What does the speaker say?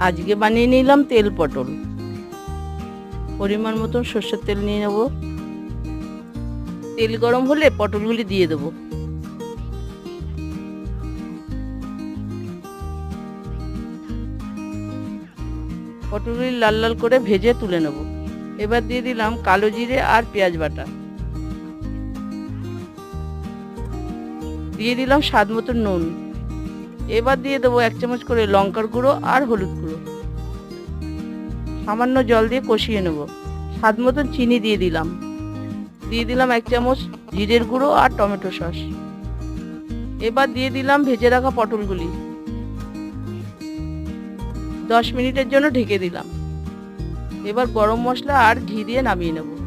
আজকে বানিয়ে নিলাম তেল পটল। পরিমাণ মতন সর্ষের তেল নিয়ে নেব। তেল গরম হলে পটলগুলি দিয়ে দেব। পটলগুলি লাল লাল করে ভেজে তুলে নেব। এবার দিয়ে দিলাম কালো জিরে আর পেঁয়াজ বাটা। দিয়ে দিলাম স্বাদ মতো নুন। এবার দিয়ে দেবো 1 চামচ করে লঙ্কার গুঁড়ো আর হলুদ গুঁড়ো। সামান্য জল দিয়ে কষিয়ে নেব। স্বাদ মতন চিনি দিয়ে দিলাম। দিয়ে দিলাম 1 চামচ জিরের গুঁড়ো আর টমেটো সস। এবার দিয়ে দিলাম ভেজে রাখা পটলগুলি। 10 মিনিটের জন্য ঢেকে দিলাম। এবার গরম মশলা আর ঘি দিয়ে নামিয়ে নেব।